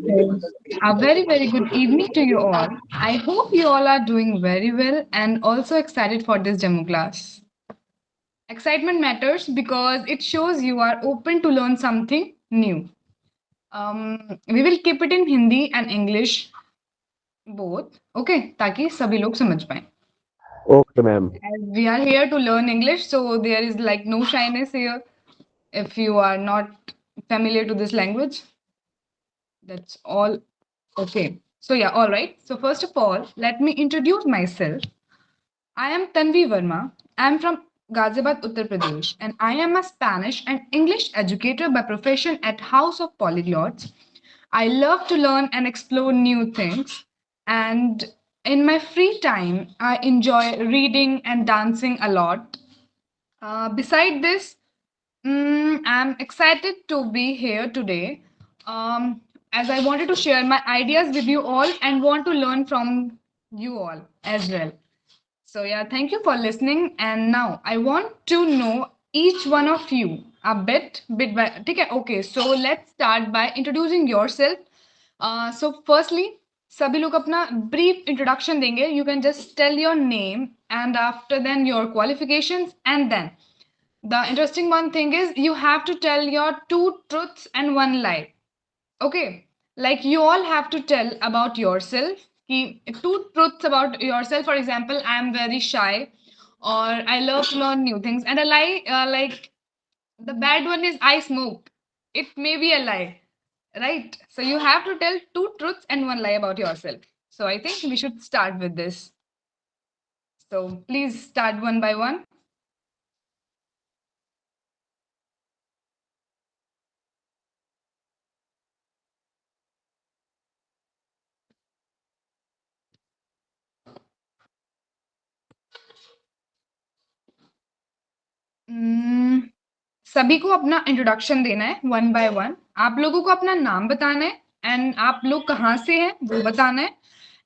A very, very good evening to you all. I hope you all are doing very well and also excited for this demo class. Excitement matters because it shows you are open to learn something new. We will keep it in Hindi and English both, okay, ताकि सभी लोग समझ पाएं. Okay, ma'am. As we are here to learn English, so there is like no shyness here. If you are not familiar to this language, that's all okay. So yeah, all right. So first of all, let me introduce myself. I am Tanvi Verma. I am from Ghaziabad, Uttar Pradesh, and I am a Spanish and English educator by profession at House of Polyglots. I love to learn and explore new things, and in my free time, I enjoy reading and dancing a lot. Beside this, I'm excited to be here today, as I wanted to share my ideas with you all and want to learn from you all as well. So, yeah, thank you for listening. And now I want to know each one of you a bit by. Okay, so let's start by introducing yourself. So, firstly, सभी लोग अपना brief introduction देंगे. You can just tell your name and after then your qualifications and then the interesting one thing is you have to tell your two truths and one lie. Okay. Like you all have to tell about yourself. Two truths about yourself. For example, I am very shy or I love to learn new things. And a lie, like the bad one is I smoke. It may be a lie, right? So you have to tell two truths and one lie about yourself. So I think we should start with this. So please start one by one. Hmm. सभी को अपना introduction देना है one by one. आप लोगों को अपना नाम बताना है एंड आप लोग कहाँ से हैं वो बताना है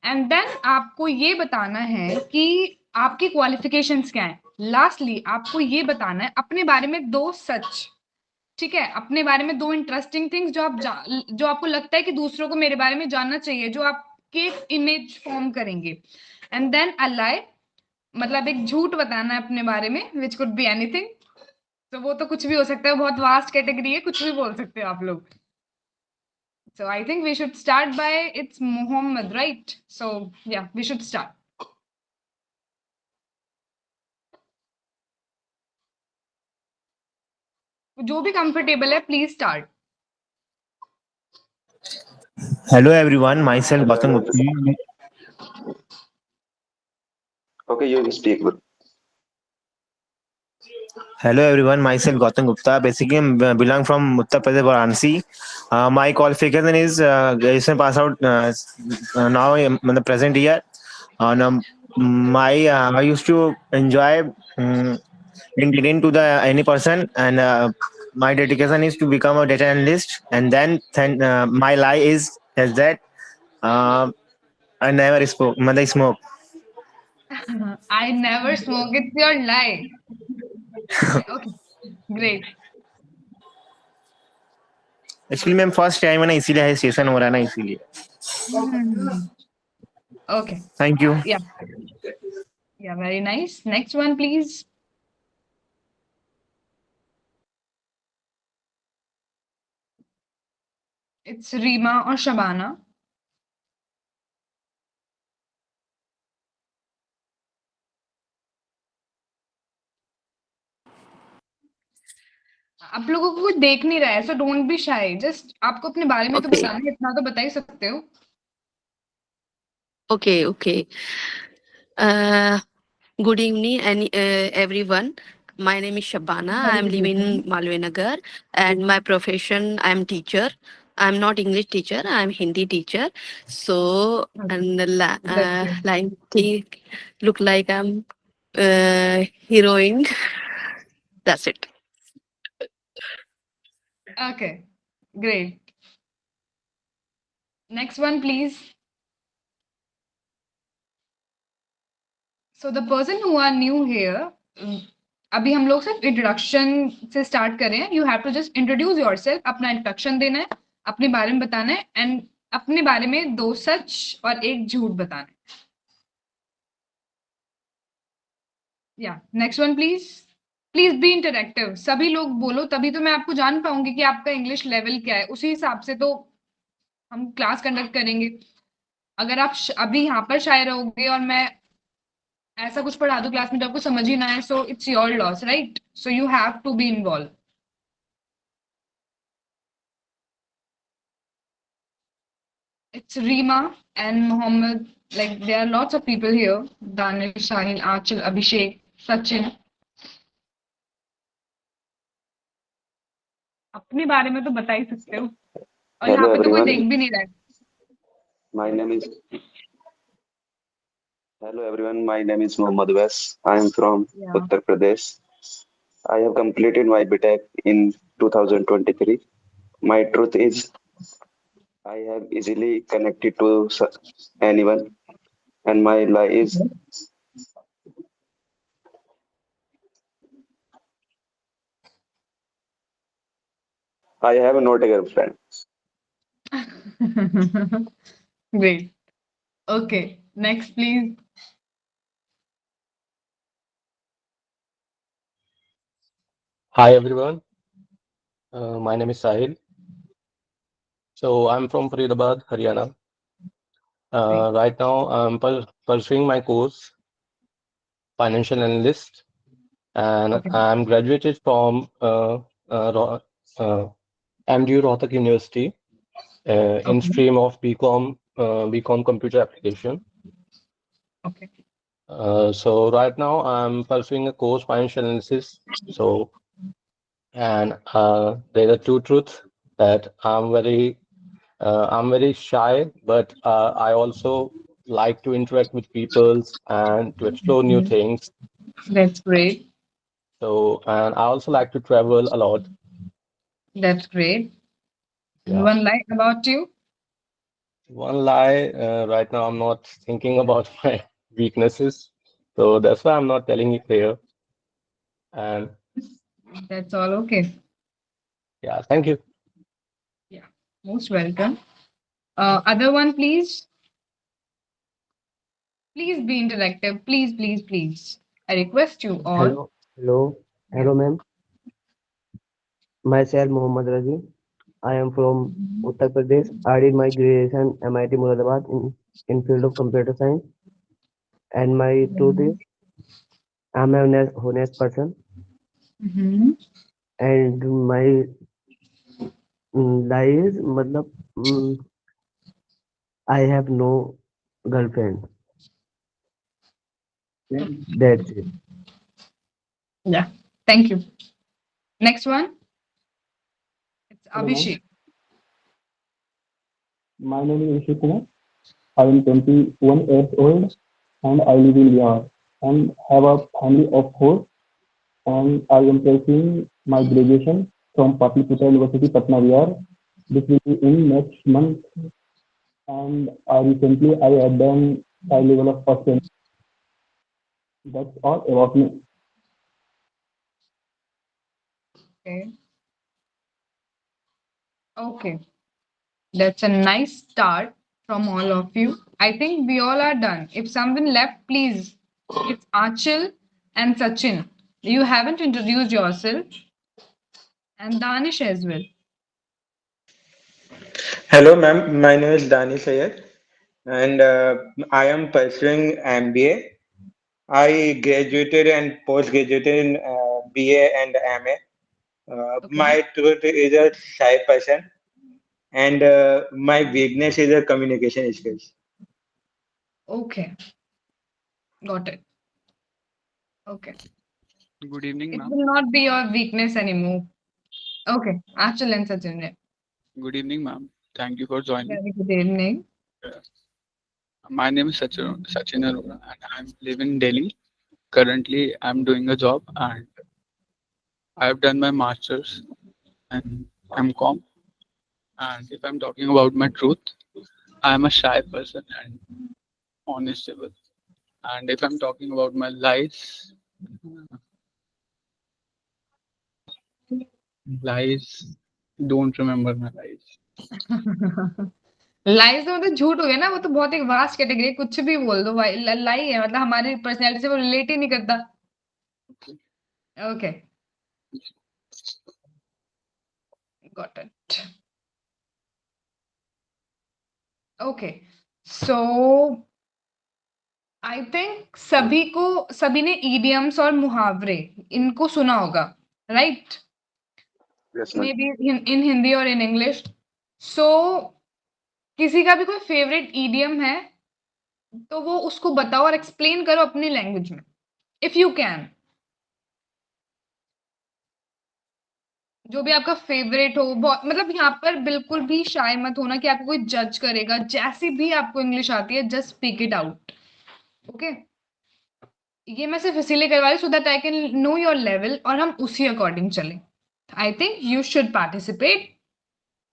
एंड देन आपको ये बताना है कि आपकी क्वालिफिकेशंस क्या हैं. लास्टली आपको ये बताना है अपने बारे में दो सच. ठीक है, अपने बारे में दो इंटरेस्टिंग थिंग्स जो आपको लगता है कि दूसरों को मेरे बारे में जानना चाहिए, जो आपके इमेज फॉर्म करेंगे. एंड देन अ लाई, मतलब एक झूठ बताना है अपने बारे में विच कुड बी एनीथिंग. तो वो तो कुछ भी हो सकता है, बहुत वास्ट कैटेगरी है, कुछ भी बोल सकते हो आप लोग. So I think we should start by it's Muhammad, right? So yeah, we should start. जो भी कंफर्टेबल है please start. Hello everyone, myself Gautam Gupta. Okay, you speak. Hello everyone, myself Gautam Gupta. Basically, I belong from Uttar Pradesh, Varanasi. My qualification is graduation pass out now in the present year. And I used to enjoy in getting to the any person, and my dedication is to become a data analyst. And then my lie is that uh, I never spoke, mother smoke. I never smoke, it's your lie. Okay, great. Actually ma'am first time है ना इसीलिए है session हो रहा है ना इसीलिए. Okay, thank you. yeah, yeah, very nice. Next one please. It's Rima or Shabana. आप लोगों को कुछ देख नहीं रहा है, सो डोंट बी शाई. जस्ट आपको अपने बारे में तो Okay. बताना है, इतना तो बता ही सकते हो. Okay. Uh, Good evening, and everyone. My name is Shabana. I am living in Malvinagar, and my profession I am teacher. I'm not English teacher. I'm Hindi teacher. So and That's good. like look like I'm heroine. That's it. Okay, great. Next one please. So the person who are new here, अभी हम लोग सिर्फ introduction से start कर रहे हैं. You have to just introduce yourself. अपना introduction देना है, अपने बारे में बताना है एंड अपने बारे में 2 सच और 1 झूठ बताना है। या next one please. Please be interactive. सभी लोग बोलो, तभी तो मैं आपको जान पाऊंगी कि आपका इंग्लिश लेवल क्या है। उसी हिसाब से तो हम क्लास कंडक्ट करेंगे। अगर आप अभी यहाँ पर शाये रहोगे और मैं ऐसा कुछ पढ़ा दूं क्लास में जो आपको समझ ही ना आए, so it's your loss, right? So you have to be involve. It's Reema and Mohammed. Like there are lots of people here. Danish, Sahil, Achal, Abhishek, Sachin. अपने बारे में तो बता ही सकते हो। और यहाँ Hello पे तो कोई everyone. देख भी नहीं रहा है। My name is Hello everyone. My name is Mohammad Wes. I am from Yeah. Uttar Pradesh. I have completed my BTech in 2023. My truth is I have easily connected to anyone, and my lie is I have not a girlfriend. Great. Okay. Next, please. Hi everyone, my name is Sahil. So I'm from Faridabad, Haryana. Right now I'm pursuing my course, financial analyst, and Okay. I'm graduated from MDU Rohtak University in Okay. stream of BCom Computer Application. Okay. So right now I'm pursuing a course, financial analysis. So, and there are two truths that I'm very shy, but I also like to interact with people and to explore new things. That's great. So, and I also like to travel a lot. That's great. And Yeah. one lie about you. One lie, right now I'm not thinking about my weaknesses. So that's why I'm not telling it here. And That's all okay. yeah, thank you. Yeah. Most welcome. Other one, please. Please be interactive. Please, please, please. I request you all. Hello, ma'am. Myself, Mohammad Razi. I am from Uttar Pradesh. I did my graduation MIT Muradabad in field of computer science. And my truth is, I'm an honest person. Mhm. And my lie is, matlab, I have no girlfriend. That's it. Yeah. Thank you. Next one. It's Hello, ma'am. Abhishek. My name is Vishnu Kumar. I am 21 years old and I live in Bihar and have a family of four, and I am pursuing my graduation from Patliputra University, Patna, Bihar. This will be in next month, and recently I have done high level of first semester. That's all about me. Okay. Okay. That's a nice start from all of you. I think we all are done. If someone left, please. It's Achal and Sachin. You haven't introduced yourself. And Danish as well. Hello, ma'am. My name is Dani Sayed, and I am pursuing MBA. I graduated and post-graduated in BA and MA. Okay. My truth is a shy person, and my weakness is a communication skills. Okay. Got it. Okay. Good evening, It ma'am. will not be your weakness anymore. Okay. Achal and Sachin. Yeah. Good evening, ma'am. Thank you for joining. Very good evening. My name is Sachin Arora, and I'm living in Delhi. Currently, I'm doing a job, and I've done my master's in MCom. And if I'm talking about my truth, I'm a shy person and honestable. And if I'm talking about my lies, don't remember my lies. लाई तो मतलब झूठ हो गया ना, वो तो बहुत एक वास्ट कैटेगरी है, कुछ भी बोल दो भाई, लाई है मतलब हमारी पर्सनैलिटी से वो रिलेट ही नहीं करता। Okay, got it. Okay, so I think सभी ने ईडियम्स और मुहावरे इनको सुना होगा, right? Yes, ma'am. May be in Hindi और इन इंग्लिश। सो किसी का भी कोई फेवरेट ईडियम है तो वो उसको बताओ और एक्सप्लेन करो अपनी लैंग्वेज में, इफ यू कैन। जो भी आपका फेवरेट हो, मतलब यहाँ पर बिल्कुल भी शाय मत होना कि आपको कोई जज करेगा, जैसी भी आपको इंग्लिश आती है just speak it out. Okay, ये मैं सिर्फ इसीलिए करवा रही so that I can know your level और हम उसी अकॉर्डिंग चलें। I think you should participate,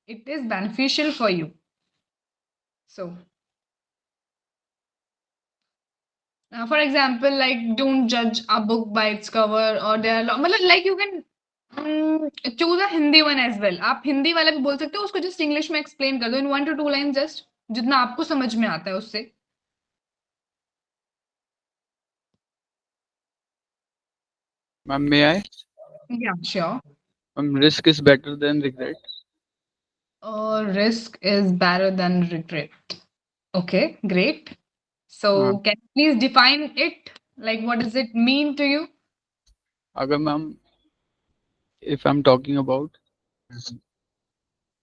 it is beneficial for you. So for example, like don't judge a book by its cover, or there are मतलब like you can choose a Hindi one as well। आप हिंदी वाला भी बोल सकते हो, उसको just English में explain कर दो इन 1 to 2 लाइन, जस्ट जितना आपको समझ में आता है उससे। Ma'am, may I? Yeah, sure. Risk is better than regret. Risk is better than regret. Okay, great. So can you please define it? Like what does it mean to you? अगर ma'am, if I'm talking about,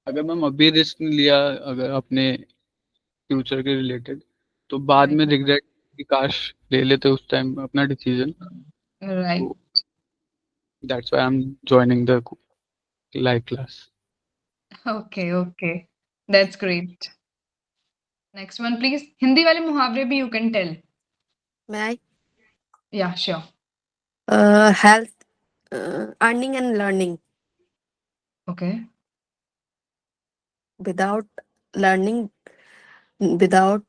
अगर ma'am अभी risk नहीं लिया अगर अपने future के related, तो बाद में रिग्रेट कि काश ले लेते उस टाइम अपना decision. Right. That's why I am joining the live class. Okay, okay. That's great. Next one, please. Hindi वाले मुहावरे भी you can tell. May I? Yeah, sure. Health, earning and learning. Okay. Without learning, without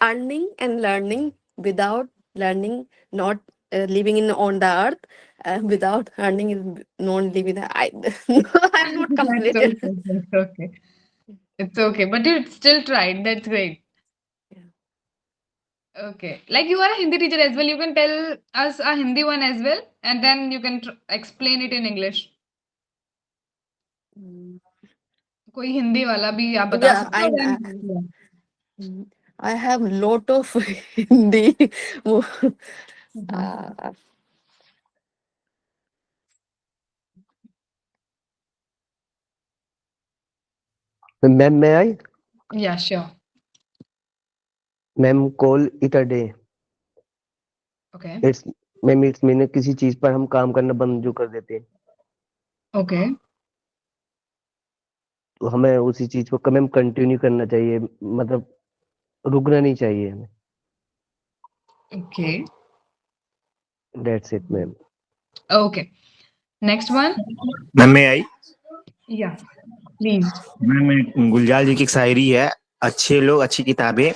earning and learning, without learning, not living in on the earth. Without earning is not living. I'm not That's completed. okay. That's okay. It's okay. But you still tried. That's great. Yeah. Okay. Like you are a Hindi teacher as well. You can tell us a Hindi one as well, and then you can explain it in English. Mm. कोई हिंदी वाला भी आप बता Yeah, सकते हो then? I have lot of Hindi. हाँ. uh, Ma'am, may I? Yeah, sure. Ma'am, call it a day. Okay. It's ma'am it's mean किसी चीज पर हम काम करना बंद जो कर देते हैं, Okay. तो हमें उसी चीज को मैम कंटिन्यू करना चाहिए, मतलब रुकना नहीं चाहिए हमें। Okay. That's it ma'am. Okay. Next one. Ma'am में आई Yeah. Please. मैम गुलजार जी की एक शायरी है, अच्छे लोग अच्छी किताबें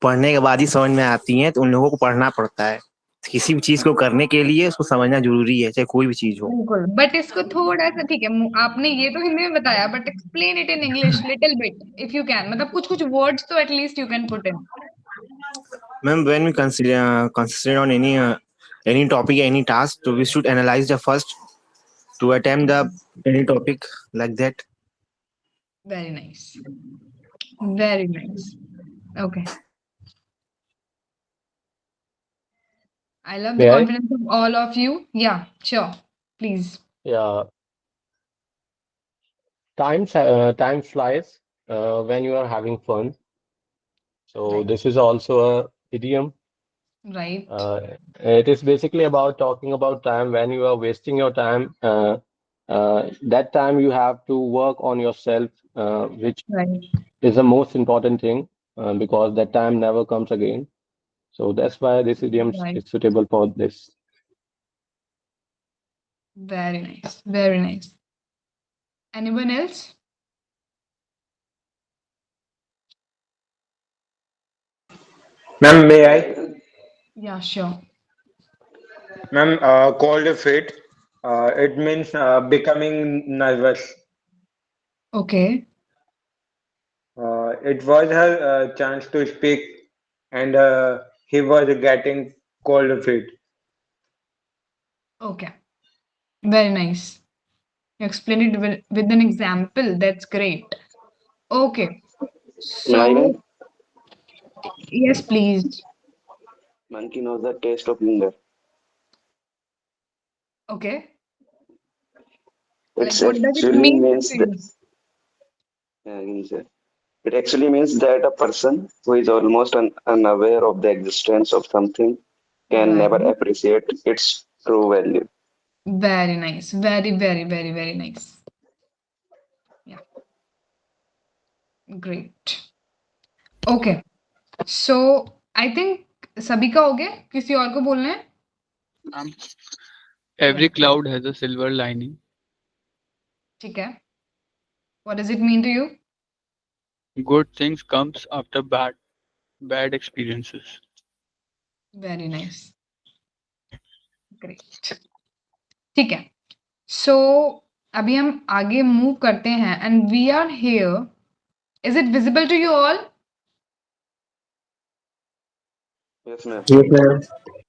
पढ़ने के बाद ही समझ में आती हैं, तो उन लोगों को पढ़ना पड़ता है। किसी भी चीज को करने के लिए उसको समझना जरूरी है, चाहे कोई भी चीज हो। बिल्कुल, बट इसको थोड़ा सा ठीक है, आपने ये तो हिंदी में बताया, but explain it in English little bit if you can, मतलब कुछ कुछ वर्ड्स तो at least you can put in. Ma'am when we consider on any topic, any task, so we should analyze the first to attempt the any topic like that. Very nice, very nice. Okay, I love the May I? confidence of all of you. Yeah, sure, please. Yeah. Time flies when you are having fun. So Right. this is also a idiom. Right. It is basically about talking about time when you are wasting your time. That time you have to work on yourself, which Right. is the most important thing, because that time never comes again. So that's why this idiom Right. is suitable for this. Very nice, very nice. Anyone else? Ma'am, may I? Yeah, sure. Ma'am, cold feet. It means becoming nervous. Okay. It was her chance to speak, and he was getting cold feet. Okay, very nice. You explained it with an example. That's great. Okay, May I so even? yes, please. Monkey knows the taste of hunger. Okay, like It's what does it actually mean means to that you? it actually means that a person who is almost unaware of the existence of something can never Very, appreciate its true value. very nice. Very, very, very, very nice. Yeah, great. Okay, so I think सभी का हो गया, किसी और को बोलना है? Um, Yeah, every cloud has a silver lining. ठीक है. What does it mean to you? Good things comes after bad experiences. Very nice. Great. ठीक है. So अभी हम आगे मूव करते हैं and we are here. Is it visible to you all? Yes, ma'am. Yes, ma'am.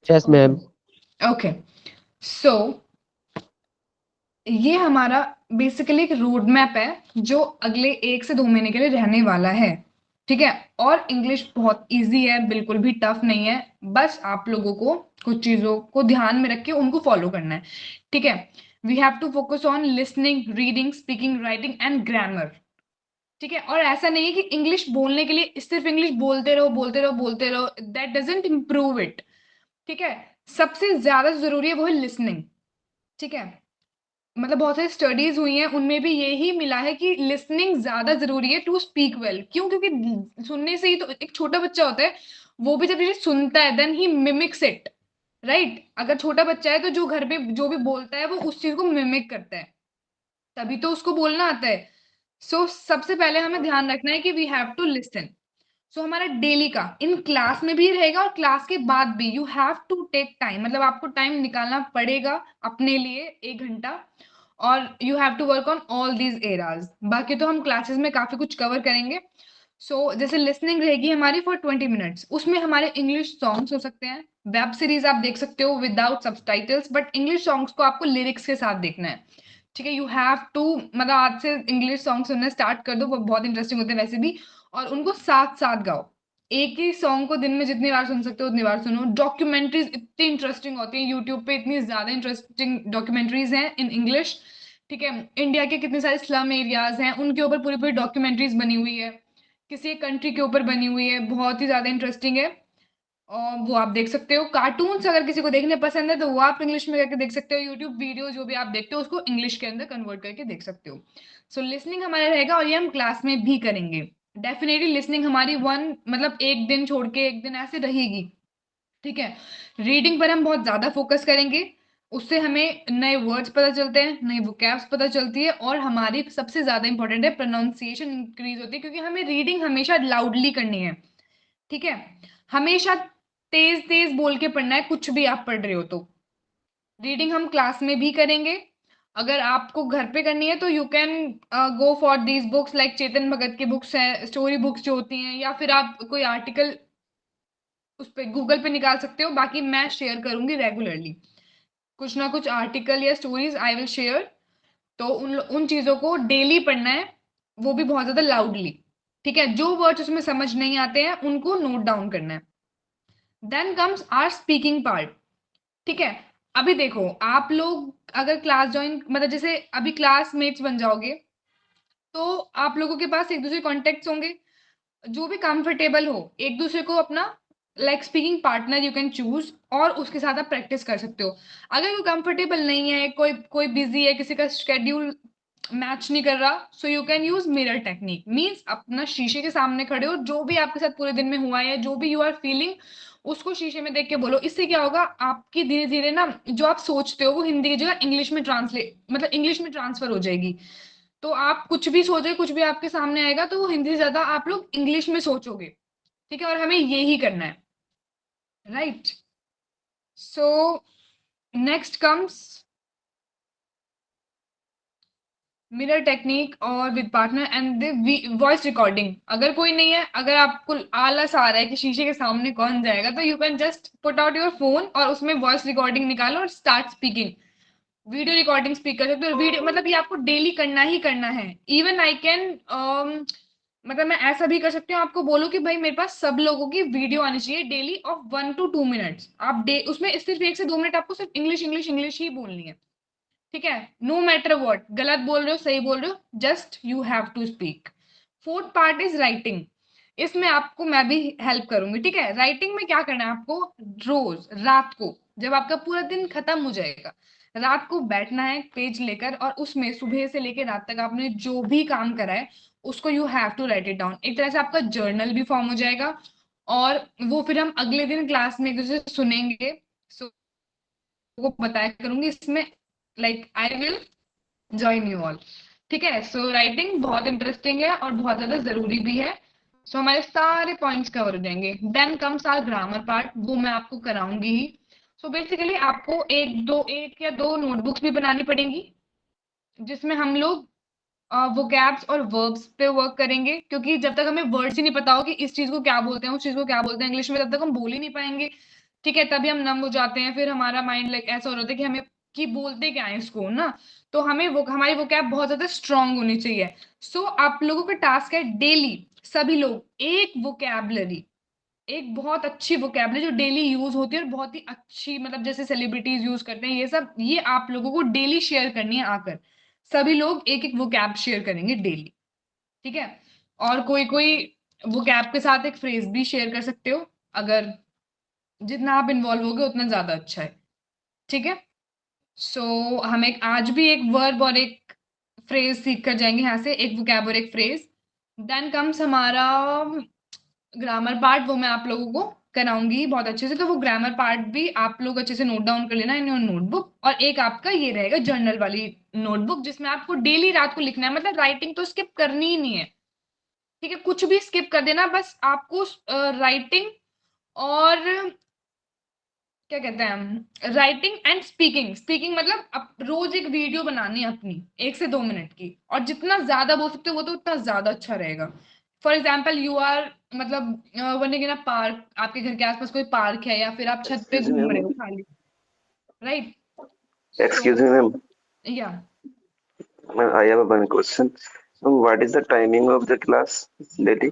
Yes, ma'am. Okay. So ये हमारा basically एक रोड मैप है जो अगले 1 से 2 महीने के लिए रहने वाला है, ठीक है? और इंग्लिश बहुत इजी है, बिल्कुल भी टफ नहीं है, बस आप लोगों को कुछ चीज़ों को ध्यान में रख के उनको फॉलो करना है, ठीक है? We have to focus on listening, reading, speaking, writing and grammar, ठीक है? और ऐसा नहीं है कि इंग्लिश बोलने के लिए सिर्फ इंग्लिश बोलते रहो, बोलते रहो, बोलते रहो, दैट डजंट इम्प्रूव इट, ठीक है? सबसे ज़्यादा ज़रूरी है वो है लिसनिंग, ठीक है? मतलब बहुत सारी स्टडीज हुई हैं, उनमें भी यही मिला है कि लिसनिंग ज़्यादा ज़रूरी है टू स्पीक वेल। क्यों? क्योंकि सुनने से ही तो एक छोटा बच्चा होता है, वो भी जब ये सुनता है देन ही मिमिक्स इट, राइट? अगर छोटा बच्चा है तो जो घर पे जो भी बोलता है वो उस चीज़ को मिमिक करता है, तभी तो उसको बोलना आता है। सो सबसे पहले हमें ध्यान रखना है कि वी हैव टू लिसन। सो हमारा डेली का इन क्लास में भी रहेगा और क्लास के बाद भी you have to take time, मतलब आपको टाइम निकालना पड़ेगा अपने लिए 1 घंटा, और you have to work on all these areas. बाकी तो हम क्लासेस में काफ़ी कुछ कवर करेंगे। सो जैसे लिसनिंग रहेगी हमारी फॉर 20 मिनट्स, उसमें हमारे इंग्लिश सॉन्ग्स हो सकते हैं, वेब सीरीज आप देख सकते हो without subtitles, but English songs को आपको लिरिक्स के साथ देखना है, ठीक है? यू हैव टू, मतलब आज से इंग्लिश सॉन्ग सुनना स्टार्ट कर दो, वो बहुत इंटरेस्टिंग होते हैं वैसे भी, और उनको साथ साथ गाओ। एक ही सॉन्ग को दिन में जितनी बार सुन सकते हो उतनी बार सुनो। डॉक्यूमेंट्रीज इतनी इंटरेस्टिंग होती हैं यूट्यूब पे, इतनी ज़्यादा इंटरेस्टिंग डॉक्यूमेंट्रीज हैं इन इंग्लिश, ठीक है? इंडिया के कितने सारे स्लम एरियाज हैं उनके ऊपर पूरी पूरी डॉक्यूमेंट्रीज बनी हुई है, किसी एक कंट्री के ऊपर बनी हुई है, बहुत ही ज़्यादा इंटरेस्टिंग है, और वो आप देख सकते हो। कार्टून्स अगर किसी को देखने पसंद है तो वो आप इंग्लिश में करके देख सकते हो। यूट्यूब वीडियो जो भी आप देखते हो उसको इंग्लिश के अंदर कन्वर्ट करके देख सकते हो। सो लिसनिंग हमारा रहेगा और ये हम क्लास में भी करेंगे। डेफिनेटली लिसनिंग हमारी मतलब 1 दिन छोड़ के 1 दिन ऐसे रहेगी, ठीक है? रीडिंग पर हम बहुत ज़्यादा फोकस करेंगे, उससे हमें नए वर्ड्स पता चलते हैं, नई वोकैब्स पता चलती है, और हमारी सबसे ज़्यादा इंपॉर्टेंट है प्रोनाउंसिएशन इंक्रीज होती है, क्योंकि हमें रीडिंग हमेशा लाउडली करनी है, ठीक है? हमेशा तेज तेज बोल के पढ़ना है, कुछ भी आप पढ़ रहे हो तो। रीडिंग हम क्लास में भी करेंगे, अगर आपको घर पे करनी है तो you can go for these books, like Chetan Bhagat की बुक्स हैं, स्टोरी बुक्स जो होती हैं, या फिर आप कोई आर्टिकल उस पे गूगल पे निकाल सकते हो। बाकी मैं शेयर करूंगी रेगुलरली कुछ ना कुछ आर्टिकल या स्टोरीज, आई विल शेयर। तो उन चीज़ों को डेली पढ़ना है, वो भी बहुत ज़्यादा लाउडली, ठीक है? जो वर्ड्स उसमें समझ नहीं आते हैं उनको नोट डाउन करना है। Then comes our speaking part, ठीक है? अभी देखो, आप लोग अगर क्लास ज्वाइन, मतलब जैसे अभी क्लासमेट्स बन जाओगे तो आप लोगों के पास एक दूसरे कॉन्टेक्ट्स होंगे, जो भी कंफर्टेबल हो एक दूसरे को अपना like speaking partner you can choose, और उसके साथ आप प्रैक्टिस कर सकते हो। अगर कोई कंफर्टेबल नहीं है, कोई कोई बिजी है, किसी का शेड्यूल मैच नहीं कर रहा, so you can use mirror technique. Means अपना शीशे के सामने खड़े हो, जो भी आपके साथ पूरे दिन में हुआ है, जो भी यू आर फीलिंग, उसको शीशे में देख के बोलो। इससे क्या होगा, आपकी धीरे धीरे ना जो आप सोचते हो वो हिंदी की जगह इंग्लिश में ट्रांसलेट, मतलब इंग्लिश में ट्रांसफर हो जाएगी। तो आप कुछ भी सोचोगे, कुछ भी आपके सामने आएगा तो वो हिंदी से ज्यादा आप लोग इंग्लिश में सोचोगे, ठीक है? और हमें यही करना है, right? So next comes mirror technique और with partner and the voice recording. अगर कोई नहीं है, अगर आपको आलस आ रहा है कि शीशे के सामने कौन जाएगा, तो you can just put out your phone और उसमें वॉइस रिकॉर्डिंग निकालो और start speaking. Video recording speak कर सकते हो। वीडियो मतलब ये आपको डेली करना ही करना है। इवन आई कैन मतलब मैं ऐसा भी कर सकती हूँ, आपको बोलो कि भाई मेरे पास सब लोगों की वीडियो आनी चाहिए डेली ऑफ 1 to 2 मिनट्स। आप डे उसमें सिर्फ 1 से 2 मिनट आपको सिर्फ इंग्लिश इंग्लिश इंग्लिश ही बोलनी है, ठीक है। नो मैटर व्हाट, गलत बोल रहे हो सही बोल रहे हो, just you have to speak. Fourth part is writing. इसमें आपको मैं भी हेल्प करूंगी, ठीक है। राइटिंग में क्या करना है आपको, रोज रात को जब आपका पूरा दिन खत्म हो जाएगा, रात को बैठना है पेज लेकर और उसमें सुबह से लेकर रात तक आपने जो भी काम करा है उसको you have to write it down. एक तरह से आपका जर्नल भी फॉर्म हो जाएगा और वो फिर हम अगले दिन क्लास में एक दूसरे से सुनेंगे। सो वो बताया करूंगी इसमें, like I will join you all, ठीक है। सो राइटिंग बहुत इंटरेस्टिंग है और बहुत ज्यादा जरूरी भी है। सो हमारे सारे पॉइंट्स कवर हो जाएंगे। Then comes our grammar part, वो मैं आपको कराऊंगी ही। सो बेसिकली आपको एक या दो नोटबुक्स भी बनानी पड़ेंगी जिसमें हम लोग वो गैप्स और वर्ब्स पे वर्क करेंगे, क्योंकि जब तक हमें वर्ड्स ही नहीं पता हो कि इस चीज को क्या बोलते हैं उस चीज को क्या बोलते हैं इंग्लिश में, तब तक हम बोल ही नहीं पाएंगे, ठीक है। तभी हम नम हो जाते हैं, फिर हमारा माइंड लाइक ऐसा हो रहा है कि हमें कि बोलते क्या है इसको ना। तो हमें वो हमारी वो कैब बहुत ज्यादा स्ट्रांग होनी चाहिए। सो आप लोगों का टास्क है डेली सभी लोग एक वोकैबलरी, एक बहुत अच्छी वोकैबलरी जो डेली यूज होती है और बहुत ही अच्छी, मतलब जैसे सेलिब्रिटीज यूज करते हैं ये सब, ये आप लोगों को डेली शेयर करनी है। आकर सभी लोग एक एक वोकैब शेयर करेंगे डेली, ठीक है। और कोई कोई वोकैब के साथ एक फ्रेज भी शेयर कर सकते हो, अगर जितना आप इन्वॉल्व होगे उतना ज्यादा अच्छा है, ठीक है। सो हम एक आज भी एक वर्ब और एक फ्रेज सीख कर जाएंगे यहाँ से, एक वोकैब और एक फ्रेज। देन कम्स हमारा ग्रामर पार्ट, वो मैं आप लोगों को कराऊंगी बहुत अच्छे से। तो वो ग्रामर पार्ट भी आप लोग अच्छे से नोट डाउन कर लेना इन योर नोटबुक। और एक आपका ये रहेगा जर्नल वाली नोटबुक जिसमें आपको डेली रात को लिखना है, मतलब राइटिंग तो स्किप करनी ही नहीं है, ठीक है। कुछ भी स्किप कर देना, बस आपको राइटिंग और क्या कहते हैं राइटिंग एंड स्पीकिंग। स्पीकिंग मतलब अब रोज एक वीडियो बनानी है अपनी 1 से 2 मिनट की, और जितना ज्यादा बोल सकते हो वो तो उतना ज्यादा अच्छा रहेगा। फॉर एग्जाम्पल यू आर मतलब वन ना पार्क, आपके घर के आसपास कोई पार्क है या फिर आप छत पे Excuse me, घूम रहे ma'am. हो खाली, राइट। Excuse सो me, ma'am. या Ma'am, I have one question. What is the timing of the class daily?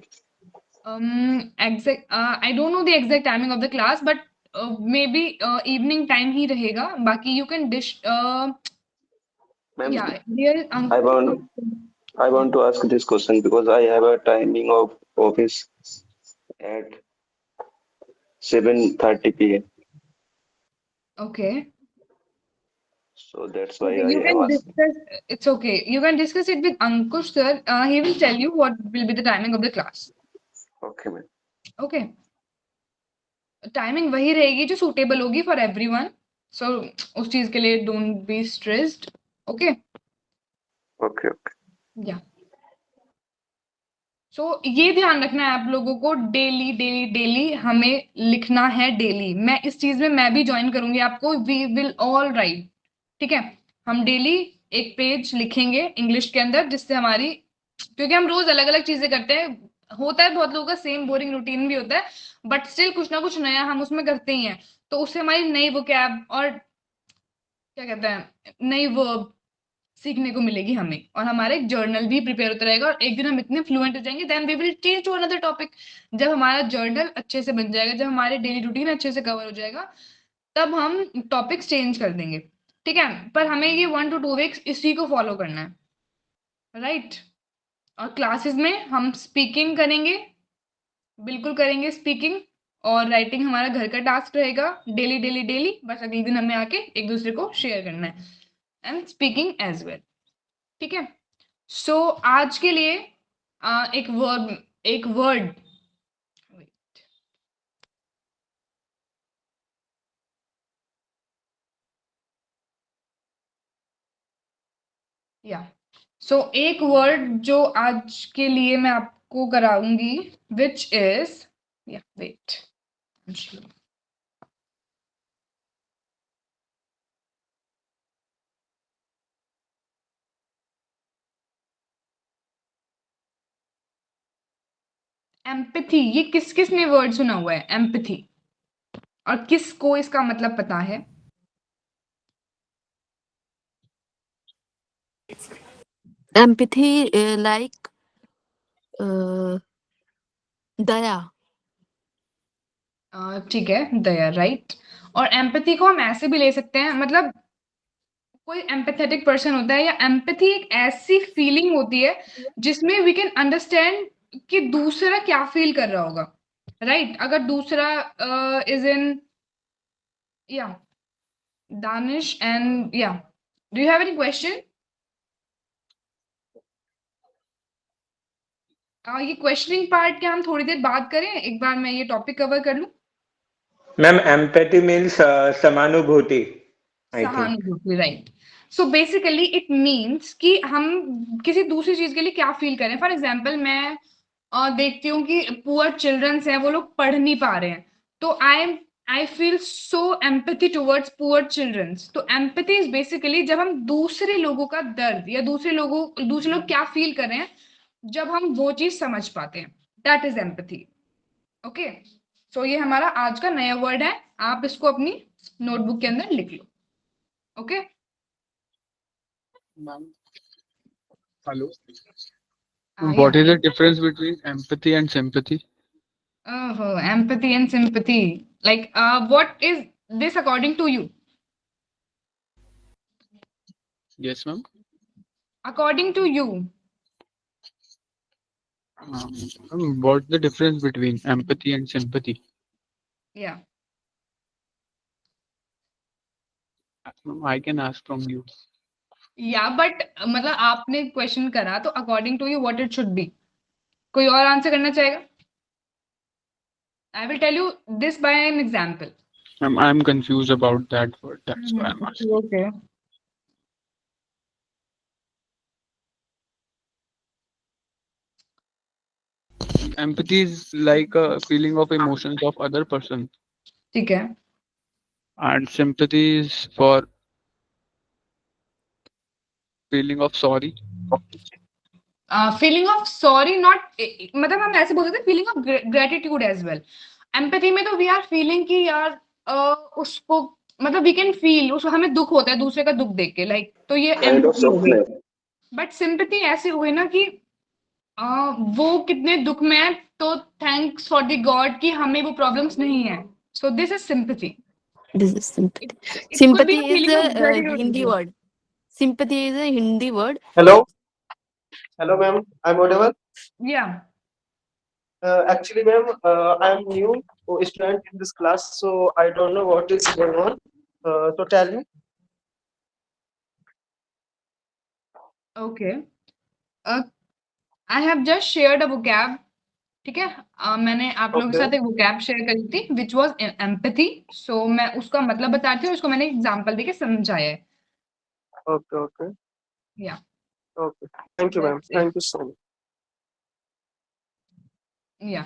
Exact I don't know the exact timing of the class, but maybe evening time ही रहेगा। बाकी you can dish Ma'am, या there I want I या want to ask this question because I have a timing of office at 7:30 p.m. Okay. So that's why Okay, I you have can asked. discuss. It's okay. You can discuss it with Ankush sir. He will tell you what will be the timing of the class. Okay, ma'am. Okay. Timing वही रहेगी जो suitable होगी for everyone. सो उस चीज के लिए don't be stressed. Okay Okay, okay. या सो ये ध्यान रखना है आप लोगों को, डेली डेली डेली हमें लिखना है डेली। मैं इस चीज में मैं भी ज्वाइन करूंगी आपको, वी विल ऑल राइट, ठीक है। हम डेली एक पेज लिखेंगे इंग्लिश के अंदर, जिससे हमारी, क्योंकि हम रोज अलग अलग चीजें करते हैं, होता है बहुत लोगों का सेम बोरिंग रूटीन भी होता है, बट स्टिल कुछ ना कुछ नया हम उसमें करते ही हैं। तो उससे हमारी नई वोकैब और क्या कहते हैं नई वर्ब सीखने को मिलेगी हमें, और हमारा एक जर्नल भी प्रिपेयर होता रहेगा। और एक दिन हम इतने फ्लुएंट हो जाएंगे, then we will change to another topic. जब हमारा जर्नल अच्छे से बन जाएगा, जब हमारे डेली रूटीन अच्छे से कवर हो जाएगा, तब हम टॉपिक्स चेंज कर देंगे, ठीक है। पर हमें ये 1 to 2 वीक्स इसी को फॉलो करना है, राइट। और क्लासेस में हम स्पीकिंग करेंगे, बिल्कुल करेंगे स्पीकिंग। और राइटिंग हमारा घर का टास्क रहेगा डेली डेली डेली, बस अगले दिन हमें आके एक दूसरे को शेयर करना है, एंड स्पीकिंग एज वेल, ठीक है। सो आज के लिए एक वर्ड या सो एक वर्ड जो आज के लिए मैं आपको कराऊंगी, विच इज या वेट एम्पैथी, ये किस किसने वर्ड सुना हुआ है एम्पैथी, और किसको इसका मतलब पता है? Empathy, like दया. ठीक है, दया, राइट। और एम्पैथी को हम ऐसे भी ले सकते हैं, मतलब कोई एम्पैथेटिक पर्सन होता है, या एम्पैथी एक ऐसी फीलिंग होती है जिसमें वी कैन अंडरस्टैंड कि दूसरा क्या फील कर रहा होगा, राइट? अगर दूसरा इज इन, या दानिश एंड या, do you have any question? ये क्वेश्चनिंग पार्ट के हम थोड़ी देर बाद करें, एक बार मैं ये टॉपिक कवर कर लूं। मैम एम्पैथी मीन्स समानुभूति, आई थिंक। सहानुभूति, right. So basically it means कि हम किसी दूसरी चीज के लिए क्या फील करें। फॉर एग्जाम्पल, मैं देखती हूँ कि पुअर चिल्ड्रंस हैं, वो लोग पढ़ नहीं पा रहे हैं, तो I feel so empathy towards poor childrens. तो एम्पैथी इज बेसिकली जब हम दूसरे लोगों का दर्द, या दूसरे लोग क्या फील कर रहे हैं, जब हम वो चीज समझ पाते हैं, दैट इज एम्पैथी। ओके, सो ये हमारा आज का नया वर्ड है, आप इसको अपनी नोटबुक के अंदर लिख लो। Okay, Ma'am, hello. yeah. What is the difference between empathy and sympathy? Oh, empathy and sympathy. Like, what is this according to you? Yes, ma'am. According to you, What's the difference between empathy and sympathy? yeah. I can ask from you. Yeah, but मतलब आपने question करा, तो according to you what it should be. कोई और answer करना चाहेगा? I will tell you this by an example. I'm confused about that word. That's why I'm asking. Okay. Empathy is like a feeling of emotions of other person, ठीक है। and sympathy is for feeling of sorry. Feeling of sorry not, मतलब हम ऐसे बोल सकते हैं feeling of gratitude as well. Empathy में तो वी आर फीलिंग कि यार उसको, मतलब वी कैन फील, उसको हमें दुख होता है दूसरे का दुख देख के, लाइक, तो ये Kind of एम्पैथी हो गई। softness. बट सिंपैथी ऐसे हो गई ना कि वो कितने दुख में है, तो थैंक्स फॉर द गॉड कि हमें वो प्रॉब्लम्स नहीं है। So this is sympathy. This is sympathy. It could be Sympathy a is feeling of a Hindi gratitude. word. Sympathy is a Hindi word. Hello, hello, ma'am. I'm audible. Yeah. Actually, ma'am, I'm new student in this class, so I don't know what is going on. So tell me. Okay. I have just shared a vocab. ठीक है, मैंने आप लोगों के Okay, साथ एक vocab share करी थी which was empathy. So मैं उसका मतलब बताती हूँ, उसको मैंने एग्जांपल देके समझाया है। okay, okay, Yeah, okay. Thank you, ma'am. that's it. Thank you so much. Yeah.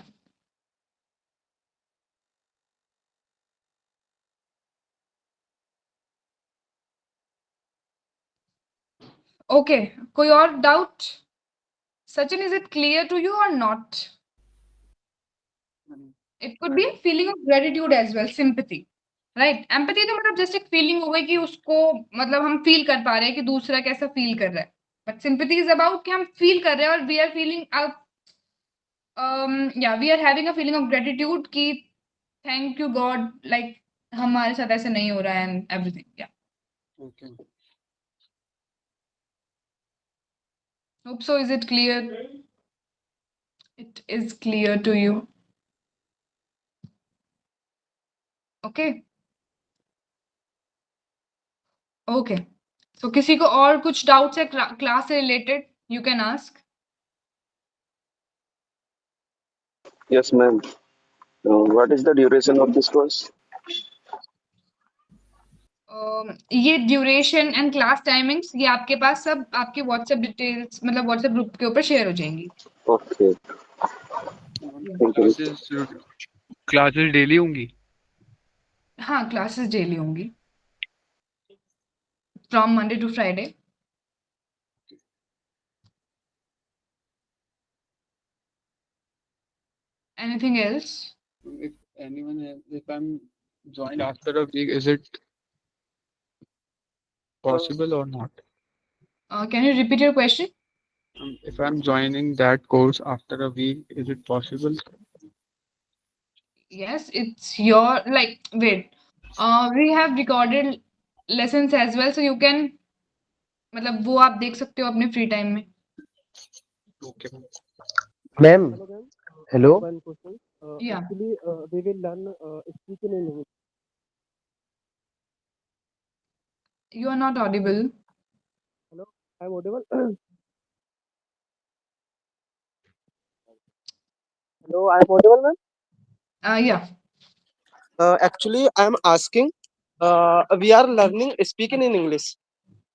Okay, कोई और doubt? Sachin, is it clear to you or not? It could be a feeling of gratitude as well, sympathy. Right, empathy तो मतलब just एक feeling हो गई कि उसको, मतलब हम फील कर पा रहे हैं कि दूसरा कैसा फील कर रहा है। बट सिंपैथी इज अबाउट कि हम फील कर रहे हैं और वी आर फीलिंग, या we are having a feeling of gratitude कि थैंक यू गॉड, लाइक हमारे साथ ऐसे नहीं हो रहा है एंड एवरीथिंग। या, Okay. Hope so, is it clear? It is clear to you? Okay, okay. So किसी को और कुछ डाउट्स है क्लास से related, you can ask. Yes, ma'am. What is the duration of this course? ये duration and class timings, ये आपके पास सब आपके व्हाट्सएप डिटेल्स, मतलब व्हाट्सएप ग्रुप के ऊपर शेयर हो जाएंगी। Okay. Thank you. Classes daily होंगी? हाँ, क्लासेस डेली होंगी from Monday to Friday. Anything else? If I'm joined after a week, is it possible or not? Can you repeat your question? If I'm joining that course after a week, is it possible? Yes, it's your like wait. We have recorded lessons as well, so you can मतलब वो आप देख सकते हो अपने free time में. Okay. Ma'am, hello. One question. Yeah. Actually, we will learn speaking in English. You are not audible. Hello, I'm audible. Hello, I'm audible, ma'am. Yeah. Actually, I'm asking. We are learning speaking in English.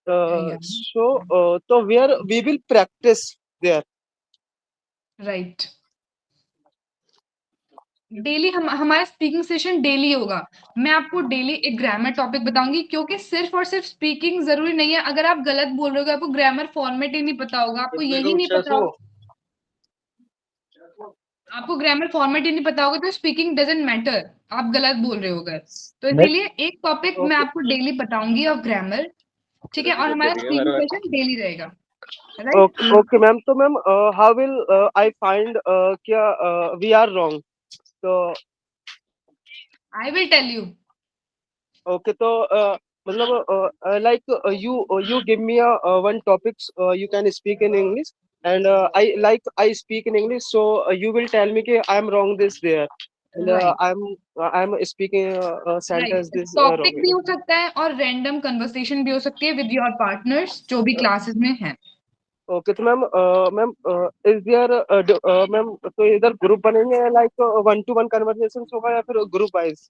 Yeah. So where we will practice there. Right. Daily हमारा speaking session daily होगा. मैं आपको daily एक grammar topic बताऊंगी क्योंकि सिर्फ और सिर्फ स्पीकिंग जरूरी नहीं है. अगर आप गलत बोल रहे हो, आपको ग्रामर फॉर्मेट ही नहीं पता होगा, आपको यही नहीं पता होगा, आपको ग्रामर फॉर्मेट ही नहीं पता होगा, तो स्पीकिंग डजंट मैटर. आप गलत बोल रहे हो अगर, तो इसीलिए एक टॉपिक मैं आपको डेली बताऊंगी ऑफ ग्रामर. ठीक है, और हमारा स्पीकिंग सेशन डेली रहेगा. Right. Okay, ma'am. So, ma'am, how will I find क्या we are wrong? So, I will tell you. okay, तो मतलब like you give me a one topics you can speak in English and I speak in English, so you will tell me कि I am wrong this there and Right. I'm speaking sentence right. this topic wrong. भी हो सकता है और random conversation भी हो सकती है विद योर पार्टनर्स जो भी क्लासेस में हैं. Okay, तो मैम is there मैम तो इधर ग्रुप बनेंगे like one to one conversations होगा या फिर ग्रुप वाइज?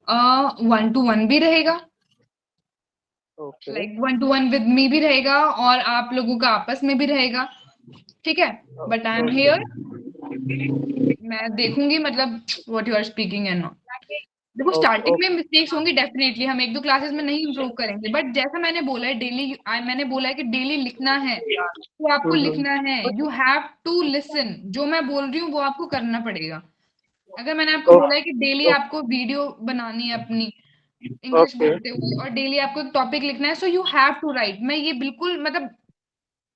1-to-1 भी रहेगा, Okay. Like 1-to-1 with me भी रहेगा और आप लोगों का आपस में भी रहेगा. ठीक है, बट आई एम हियर. मैं देखूंगी मतलब what you are speaking and not. देखो स्टार्टिंग में मिस्टेक्स होंगी डेफिनेटली, हम 1-2 क्लासेस में नहीं इम्प्रूव करेंगे, बट जैसा मैंने बोला है डेली, मैंने बोला है कि डेली लिखना है, तो आपको लिखना है. You have to listen. जो मैं बोल रही हूँ वो आपको करना पड़ेगा. अगर मैंने आपको बोला है कि डेली आपको वीडियो बनानी है अपनी इंग्लिश बोलते हुए और डेली आपको टॉपिक लिखना है, so you have to write. मैं ये बिल्कुल मतलब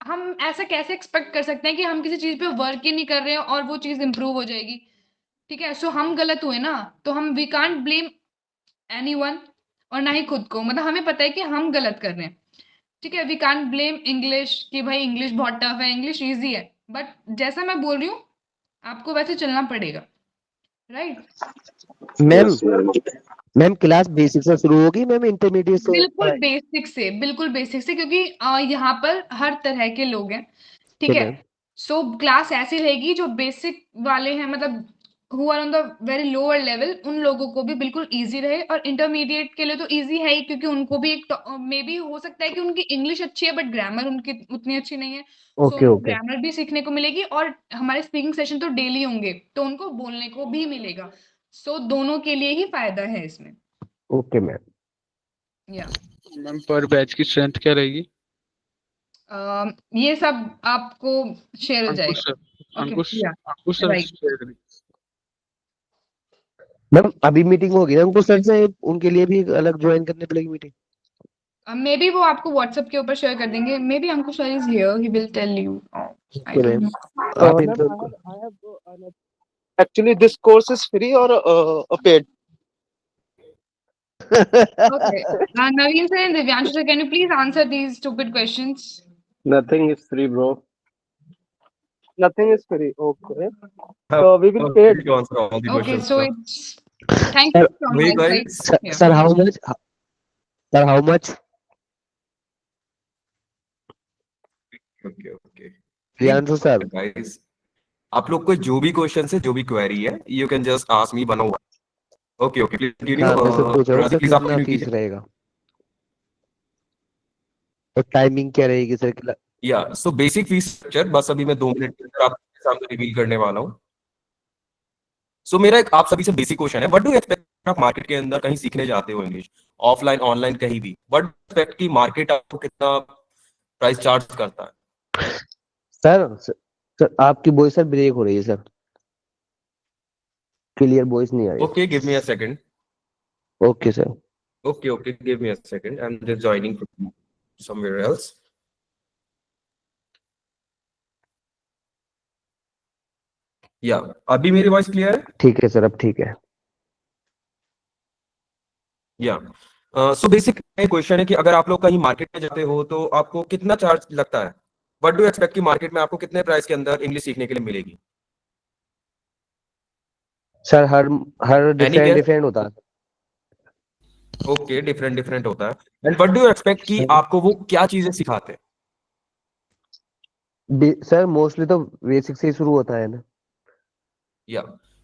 हम ऐसा कैसे एक्सपेक्ट कर सकते हैं कि हम किसी चीज पे वर्क ही नहीं कर रहे हैं और वो चीज इंप्रूव हो जाएगी. ठीक है, सो हम गलत हुए ना, तो हम वी कांट ब्लेम एनीवन और ना ही खुद को. मतलब हमें पता है कि हम गलत कर रहे हैं. ठीक है, वी कांट ब्लेम इंग्लिश कि भाई इंग्लिश बहुत टफ है, इंग्लिश इजी है, बट जैसा मैं बोल रही हूँ आपको वैसे चलना पड़ेगा. Right. Ma'am Yes, ma'am. Ma'am class basic से शुरू होगी मैम इंटरमीडिएट से? बिल्कुल बेसिक से क्योंकि यहाँ पर हर तरह के लोग हैं. ठीक Okay, है, ma'am. सो क्लास ऐसी रहेगी जो बेसिक वाले हैं, मतलब who are on the very lower level, उन लोगों को भी बिल्कुल इजी रहे. और इंटरमीडिएट के लिए तो इजी है ही क्योंकि उनको भी एक मे बी हो सकता है कि उनकी इंग्लिश अच्छी है बट ग्रामर उनकी उतनी अच्छी नहीं है, सो Okay, उनको okay. ग्रामर भी सीखने को मिलेगी और हमारे स्पीकिंग सेशन तो डेली होंगे तो उनको बोलने को भी मिलेगा. सो दोनों के लिए ही फायदा है इसमें. Okay, ma'am. या मैम पर बैच की स्ट्रेंथ क्या रहेगी? ये सब आपको शेयर हो अंकुश जाएगा. सर, Okay, अंकुश yeah, अंकुश सर right. share करें. मैम अभी मीटिंग होगी ना उनको सर से, उनके लिए भी अलग ज्वाइन करने पड़ेगी मीटिंग? मे बी वो आपको व्हाट्सएप के ऊपर शेयर कर देंगे. Maybe Ankush sir is here, he will tell you. I Okay, don't ma'am. No. आप इनफॉर्म करो. Actually, this course is free or paid? Okay. Naveen sir and Divyanshu sir, can you please answer these stupid questions? Nothing is free, bro. Nothing is free. Okay. So we will pay. To answer all the Okay, questions. so it's thank you from Wait, my guys. side. Yeah. Sir, how much? Sir, how much? Okay. Divyanshu sir. Guys, आप लोग को जो भी question है, जो भी query है, you can just ask me 101. Okay, please continue. हाँ, मैं से पूछ रहा हूँ सर Please आप कितना continue फीस कीजिए. रहेगा और टाइमिंग क्या रहेगी sir? Yeah, so basic fee structure बस अभी मैं 2 मिनट के अंदर आपके सामने रिवील करने वाला हूँ. So मेरा एक आप सभी से बेसिक क्वेश्चन है, व्हाट डू एक्सपेक्ट आप मार्केट के अंदर कहीं सीखने जाते हो इंग्लिश, ऑफलाइन ऑनलाइन कहीं भी, व्हाट एक्सपेक्ट की मार्केट आपको कितना प्राइस चार्ज करता है? सर आपकी वॉइस सर ब्रेक हो रही है सर. क्लियर वॉइस नहीं आ रही। Okay, give me a second. Okay sir. Okay, give me a second. I'm just joining from somewhere else. या अभी मेरी वॉइस क्लियर है? ठीक है सर, अब ठीक है। या सो बेसिक क्वेश्चन है कि अगर आप लोग कहीं मार्केट में जाते हो तो आपको कितना चार्ज लगता है? व्हाट डू एक्सपेक्ट कि मार्केट में आपको कितने प्राइस के अंदर इंग्लिश सीखने के लिए मिलेगी? सर हर डिफरेंट guess? डिफरेंट होता है। ओके, डिफरेंट होता है। एंड व्हाट डू एक्सपेक्ट कि आपको वो क्या चीजें सिखाते हैं? सर मोस्टली तो बेसिक से ही शुरू होता है ना। या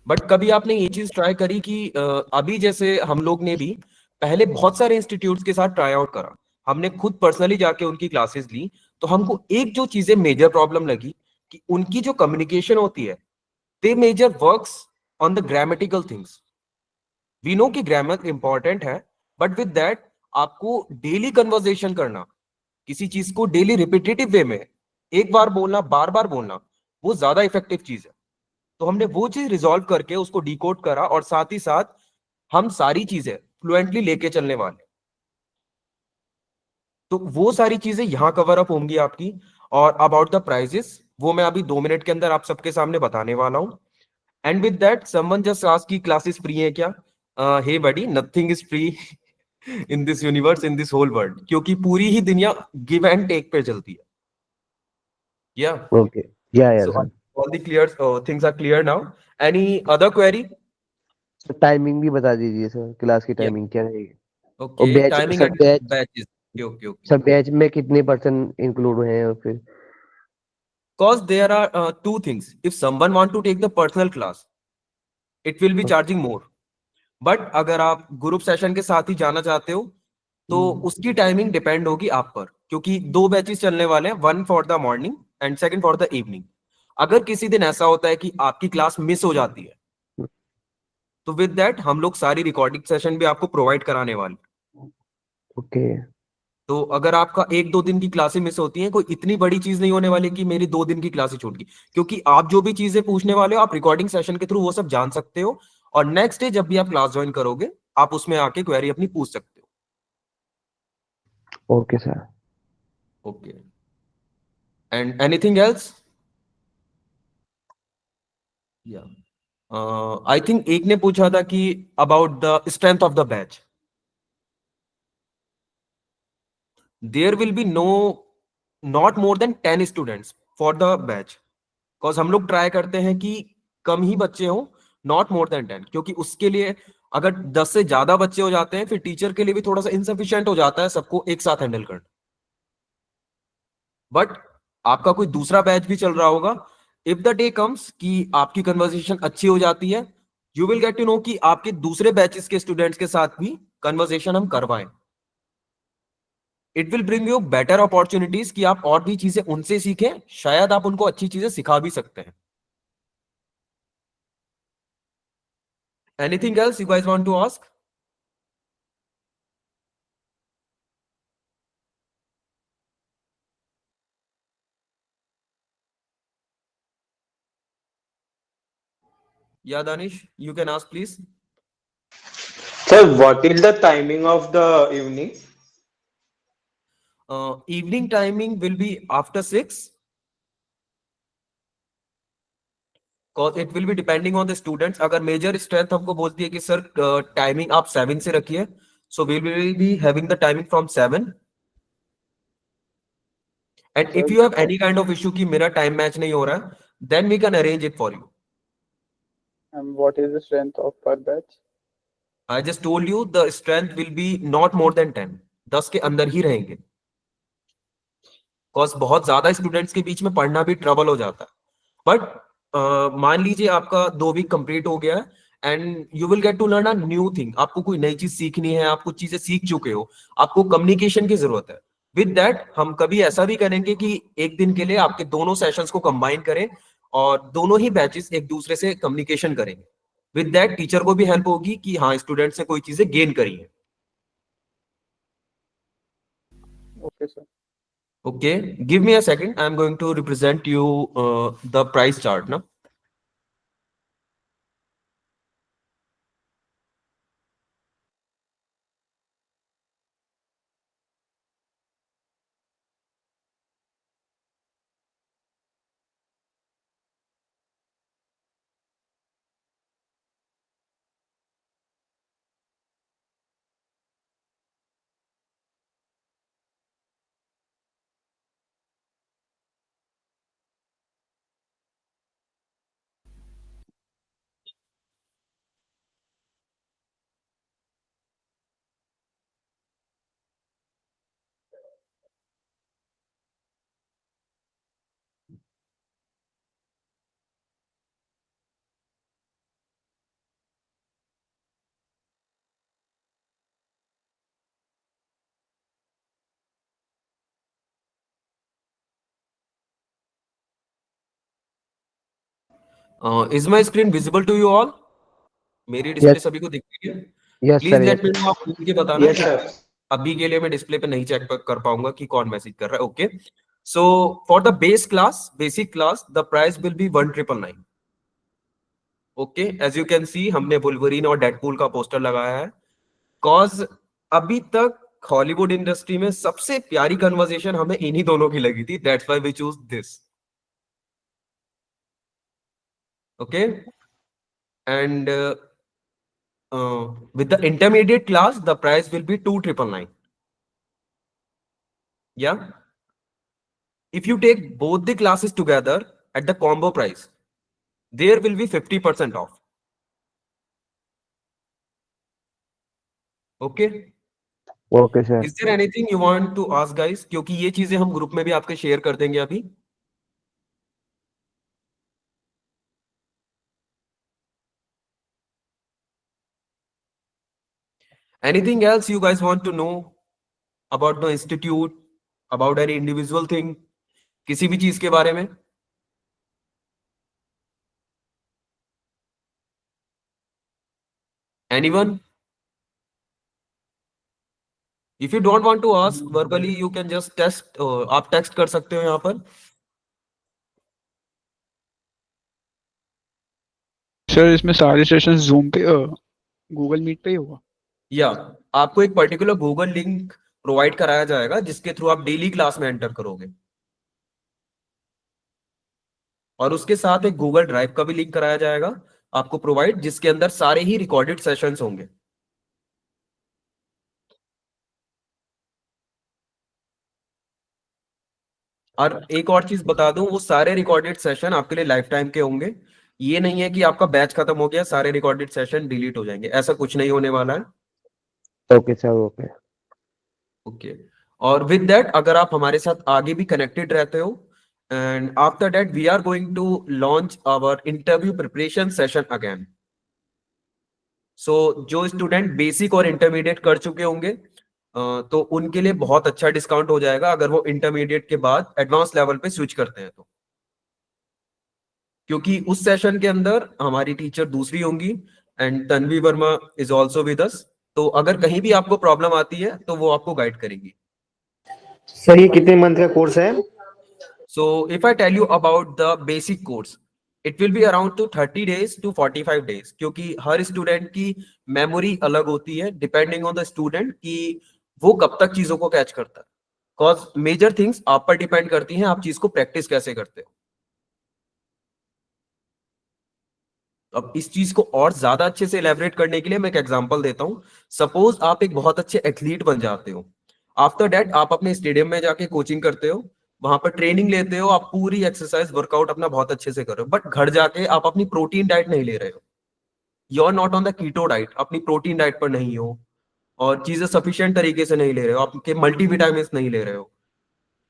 बट कभी आपने ये चीज ट्राई करी कि अभी जैसे हम लोग ने भी पहले बहुत सारे इंस्टीट्यूट्स के साथ ट्राई आउट करा, हमने खुद पर्सनली जाके उनकी क्लासेस ली, तो हमको एक जो चीजें मेजर प्रॉब्लम लगी कि उनकी जो कम्युनिकेशन होती है, they major works on the grammatical things. We know कि ग्रामर इंपॉर्टेंट है, बट विद दैट आपको डेली कन्वर्सेशन करना, किसी चीज को डेली रिपीटेटिव वे में एक बार बोलना, बार बार बोलना, वो ज्यादा इफेक्टिव चीज है। तो हमने वो चीज रिजॉल्व करके उसको डिकोड करा और साथ ही साथ हम सारी चीजें फ्लुएंटली लेके चलने वाले। तो वो सारी चीजें यहां कवर अप होंगी आपकी। और अबाउट द प्राइजेस वो मैं अभी 2 मिनट के अंदर आप सबके सामने बताने वाला हूं। And with that someone just ask की क्लासेस फ्री है क्या? Hey buddy, nothing is free in this universe, in this whole world, क्योंकि पूरी ही दुनिया गिव एंड टेक पे चलती है। या ओके, या so sir. all the clear things are clear now. Any other query? Timing भी बता दीजिए सर, क्लास की Yeah. टाइमिंग क्या रहेगी? और Okay, बैच timing सब and बैच batches. Okay. सब बैच में कितने % इंक्लूड हैं? और फिर Because there are two things. If someone want to take the personal class, it will be charging more. But अगर आप ग्रुप सेशन के साथ ही जाना चाहते हो तो उसकी टाइमिंग डिपेंड होगी आप पर, क्योंकि 2 बैचेस चलने वाले हैं, 1 for the morning and 2nd for the evening. अगर किसी दिन ऐसा होता है कि आपकी क्लास मिस हो जाती है, तो विद दैट हम लोग सारी रिकॉर्डिंग सेशन भी आपको प्रोवाइड कराने वाले। ओके। तो अगर आपका 1-2 दिन की क्लासेस मिस होती हैं, कोई इतनी बड़ी चीज नहीं होने वाली कि मेरी 2 दिन की क्लासेस छूट गई, क्योंकि आप जो भी चीजें पूछने वाले हो आप रिकॉर्डिंग सेशन के थ्रू वो सब जान सकते हो, और नेक्स्ट डे जब भी आप क्लास ज्वाइन करोगे आप उसमें आके क्वेरी अपनी पूछ सकते हो। Okay sir. Okay, and anything else? या आई थिंक एक ने पूछा था कि about the strength of the batch. There will be not more than 10 students for the batch, because हम लोग ट्राई करते हैं कि कम ही बच्चे हो, नॉट मोर देन 10, क्योंकि उसके लिए अगर 10 से ज्यादा बच्चे हो जाते हैं फिर टीचर के लिए भी थोड़ा सा इनसफिशिएंट हो जाता है सबको एक साथ हैंडल करना। बट आपका कोई दूसरा बैच भी चल रहा होगा, इफ द डे कम्स कि आपकी कन्वर्सेशन अच्छी हो जाती है, you will get to know कि आपके दूसरे बैचेस के स्टूडेंट्स के साथ भी कन्वर्सेशन हम करवाएं। It will bring you better opportunities कि आप और भी चीजें उनसे सीखें, शायद आप उनको अच्छी चीजें सिखा भी सकते हैं। Anything else you guys want to ask? Yeah, Danish, you can ask, please. Sir, what is the timing of the evening? Evening timing will be after 6. Cause it will be depending on the students. अगर major strength हमको बोलती है कि sir timing आप 7 से रखिए, so we will be having the timing from 7. And if you have any kind of issue कि मेरा time match नहीं हो रहा है, then we can arrange it for you. And what is the strength of per batch? I just told you the strength will be not more than 10. 10 के अंदर ही रहेंगे, cause बहुत ज्यादा स्टूडेंट्स के बीच में पढ़ना भी ट्रबल हो जाता है। बट मान लीजिए आपका 2 वीक कंप्लीट हो गया है and you will get to learn a new thing, आपको कोई नई चीज सीखनी है, आप कुछ चीजें सीख चुके हो, आपको कम्युनिकेशन की जरूरत है। विद दैट हम कभी ऐसा भी करेंगे कि एक दिन के लिए आपके दोनों सेशंस को कंबाइन करें और दोनों ही बैचेस एक दूसरे से कम्युनिकेशन करेंगे। विद दैट टीचर को भी हेल्प होगी कि हाँ स्टूडेंट्स ने कोई चीजें गेन करी है। Okay, sir. Okay, give me a second. I'm going to represent you the price chart now. Is my screen visible to you all? मेरी डिस्प्ले सभी को दिख रही है? Yes, please sir. Let Yes. Me know आप बोल के बताना। Yes, sir. अभी के लिए मैं डिस्प्ले पे नहीं चेक कर पाऊंगा कि कौन मैसेज कर रहा है। Okay, so for the basic class the price will be 1999। Okay, as you can see हमने वुल्वरीन और डेडपूल का पोस्टर लगाया है, कॉज अभी तक हॉलीवुड इंडस्ट्री में सबसे प्यारी कन्वर्सेशन हमें इन्हीं दोनों की लगी थी, that's why we choose this. Okay, and with the intermediate class the price will be 2999. Yeah, if you take both the classes together at the combo price there will be 50% off. Okay, Okay, sir. is there anything you want to ask guys? क्योंकि ये चीजें हम group में भी आपके share कर देंगे अभी। Anything else you guys want to know about the institute, about any individual thing, किसी भी चीज के बारे में? Anyone? If you don't want to ask verbally, you can just text. आप text कर सकते हो यहाँ पर। सर इसमें सारे सेशंस जूम पे गूगल मीट पे ही होगा? या आपको एक पर्टिकुलर गूगल लिंक प्रोवाइड कराया जाएगा जिसके थ्रू आप डेली क्लास में एंटर करोगे, और उसके साथ एक गूगल ड्राइव का भी लिंक कराया जाएगा आपको प्रोवाइड, जिसके अंदर सारे ही रिकॉर्डेड सेशंस होंगे। और एक और चीज बता दूं, वो सारे रिकॉर्डेड सेशन आपके लिए लाइफ टाइम के होंगे। ये नहीं है कि आपका बैच खत्म हो गया सारे रिकॉर्डेड सेशन डिलीट हो जाएंगे, ऐसा कुछ नहीं होने वाला है। Okay, sir. Okay. ओके, और विद दैट अगर आप हमारे साथ आगे भी कनेक्टेड रहते हो, and after that we are going to launch our interview preparation session again. So जो स्टूडेंट बेसिक और इंटरमीडिएट कर चुके होंगे तो उनके लिए बहुत अच्छा डिस्काउंट हो जाएगा अगर वो इंटरमीडिएट के बाद एडवांस लेवल पे स्विच करते हैं तो, क्योंकि उस सेशन के अंदर हमारी टीचर दूसरी होंगी and Tanvi Verma is also with us. तो अगर कहीं भी आपको प्रॉब्लम आती है तो वो आपको गाइड करेंगी। सर ये कितने मंथ का कोर्स है? So if I tell you about the basic course, it will be around to 30 days to 45 days, क्योंकि हर स्टूडेंट की मेमोरी अलग होती है डिपेंडिंग ऑन द स्टूडेंट कि वो कब तक चीजों को कैच करता है। कॉज मेजर थिंग्स आप पर डिपेंड करती हैं, आप चीज को प्रैक्टिस कैसे करते हो। अब इस चीज को और ज्यादा अच्छे से इलेबरेट करने के लिए मैं एक एग्जांपल देता हूं। सपोज आप एक बहुत अच्छे एथलीट बन जाते हो, आफ्टर दैट आप अपने स्टेडियम में जाके कोचिंग करते हो, वहां पर ट्रेनिंग लेते हो, आप पूरी एक्सरसाइज वर्कआउट अपना बहुत अच्छे से कर रहे हो, बट घर जाके आप अपनी प्रोटीन डाइट नहीं ले रहे हो, you are not on the keto diet, अपनी प्रोटीन डाइट पर नहीं हो और चीजें सफिशिएंट तरीके से नहीं ले रहे हो, आपके मल्टीविटामिन नहीं ले रहे हो,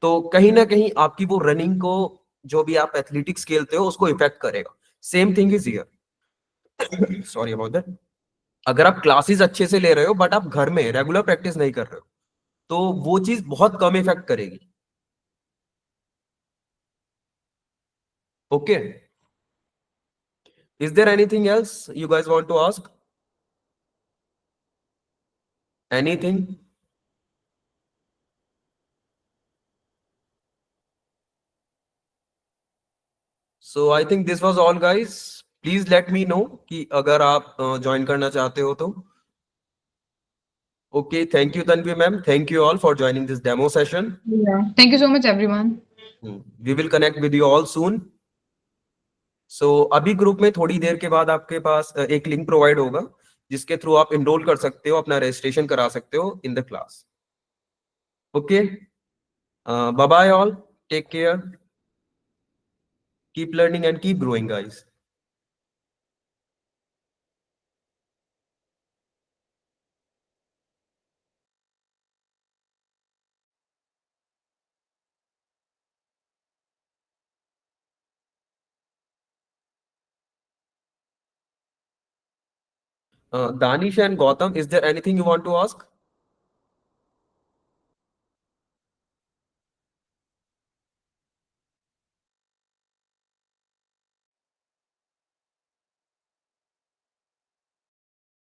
तो कहीं ना कहीं आपकी वो रनिंग को, जो भी आप एथलेटिक्स खेलते हो उसको इफेक्ट करेगा। Same thing is here. Sorry about that. अगर आप क्लासेस अच्छे से ले रहे हो बट आप घर में रेगुलर प्रैक्टिस नहीं कर रहे हो तो वो चीज बहुत कम इफेक्ट करेगी। Okay, is there anything else you guys want to ask? Anything? So I think this was all guys. Please let me know कि अगर आप ज्वाइन करना चाहते हो तो। Okay, thank you Tanvi ma'am, thank you all for joining this demo session. Yeah. Thank you so much, everyone. We will connect with you all soon. So अभी group में थोड़ी देर के बाद आपके पास एक लिंक प्रोवाइड होगा जिसके थ्रू आप इनरोल कर सकते हो, अपना रजिस्ट्रेशन करा सकते हो in the class. Okay, bye bye all, take care, keep learning and keep growing guys. Danish and Gautam, is there anything you want to ask?